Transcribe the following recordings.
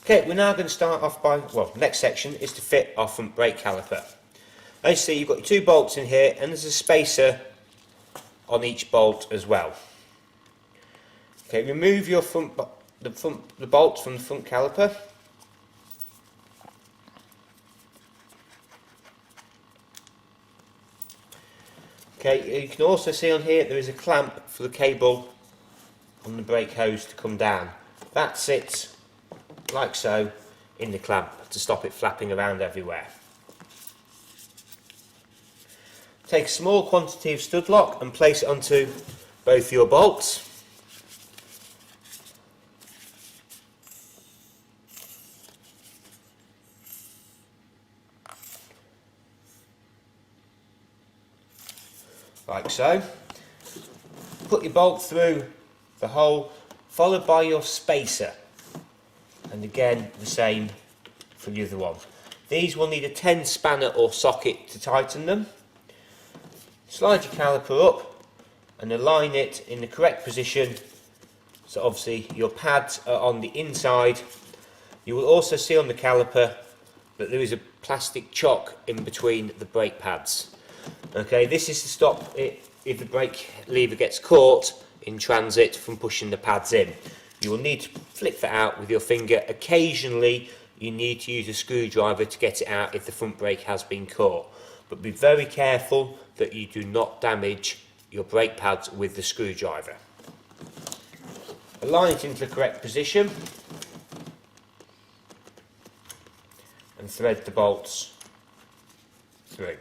Okay, we're now going to start off by, well, next section is to fit our front brake caliper. As you see, you've got your 2 bolts in here, and there's a spacer on each bolt as well. Okay, remove your the bolts from the front caliper. Okay, you can also see on here there is a clamp for the cable on the brake hose to come down. That sits like so in the clamp to stop it flapping around everywhere. Take a small quantity of stud lock and place it onto both your bolts. Like so. Put your bolt through the hole, followed by your spacer, and again the same for the other one. These will need a 10 spanner or socket to tighten them. Slide your caliper up and align it in the correct position, so obviously your pads are on the inside. You will also see on the caliper that there is a plastic chock in between the brake pads. Okay, this is to stop it if the brake lever gets caught in transit from pushing the pads in. You will need to flick that out with your finger. Occasionally you need to use a screwdriver to get it out if the front brake has been caught, but be very careful that you do not damage your brake pads with the screwdriver. Align it into the correct position and thread the bolts through.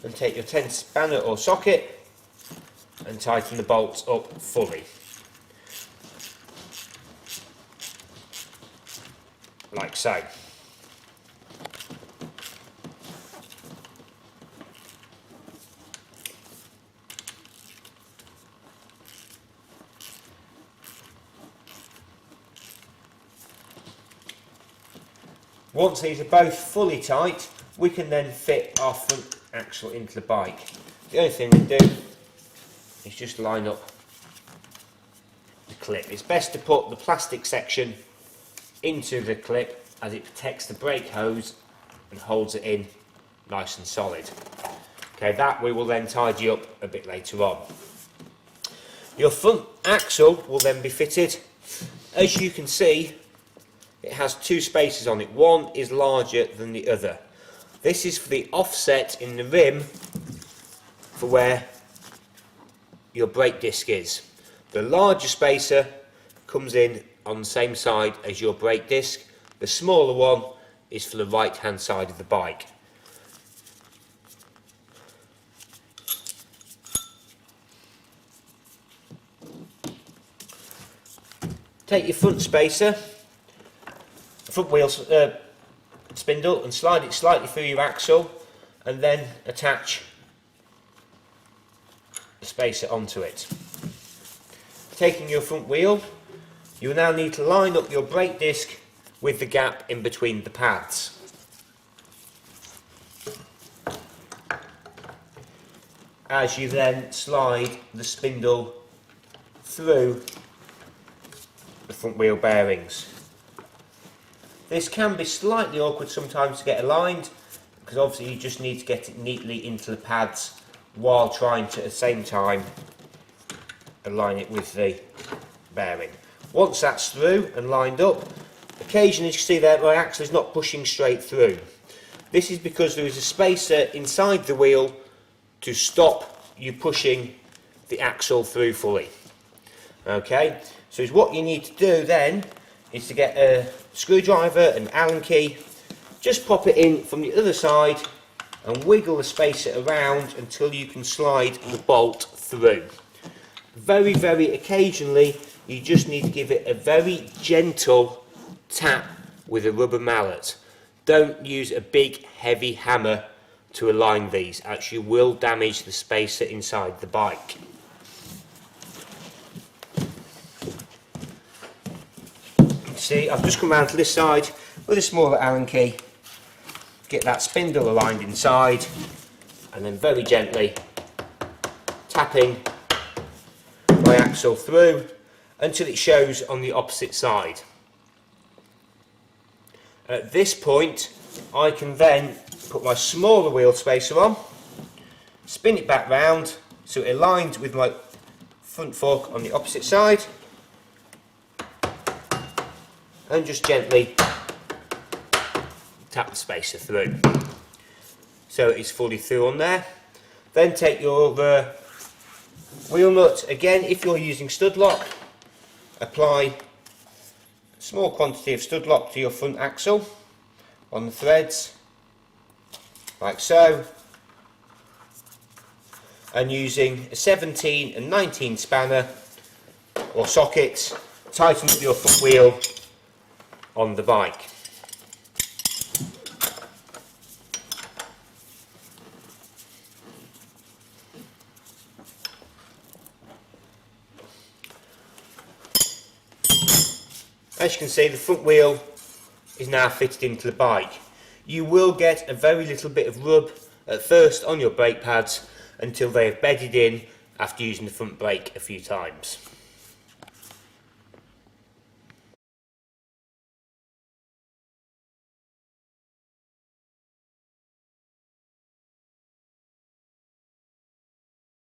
And take your 10 spanner or socket and tighten the bolts up fully. Like so. Once these are both fully tight, we can then fit our front axle into the bike. The only thing we do is just line up the clip. It's best to put the plastic section into the clip as it protects the brake hose and holds it in nice and solid. Okay, that we will then tidy up a bit later on. Your front axle will then be fitted. As you can see, it has 2 spacers on it. One is larger than the other. This is for the offset in the rim for where your brake disc is. The larger spacer comes in on the same side as your brake disc. The smaller one is for the right hand side of the bike. Take your front spacer, front wheel spindle, and slide it slightly through your axle, and then attach the spacer onto it. Taking your front wheel, you will now need to line up your brake disc with the gap in between the pads. As you then slide the spindle through the front wheel bearings. This can be slightly awkward sometimes to get aligned, because obviously you just need to get it neatly into the pads while trying to at the same time align it with the bearing. Once that's through and lined up, occasionally you can see that my axle is not pushing straight through. This is because there is a spacer inside the wheel to stop you pushing the axle through fully. Okay, so what you need to do then is to get a screwdriver and Allen key, just pop it in from the other side and wiggle the spacer around until you can slide the bolt through. Very, very occasionally you just need to give it a very gentle tap with a rubber mallet. Don't use a big heavy hammer to align these, as you will damage the spacer inside the bike. See, I've just come round to this side with a smaller Allen key, get that spindle aligned inside, and then very gently tapping my axle through, until it shows on the opposite side. At this point I can then put my smaller wheel spacer on, spin it back round so it aligns with my front fork on the opposite side, and just gently tap the spacer through so it's fully through on there. Then take your wheel nut, again if you're using stud lock, apply a small quantity of stud lock to your front axle on the threads like so, and using a 17 and 19 spanner or sockets tighten up your front wheel on the bike. As you can see, the front wheel is now fitted into the bike. You will get a very little bit of rub at first on your brake pads until they have bedded in after using the front brake a few times.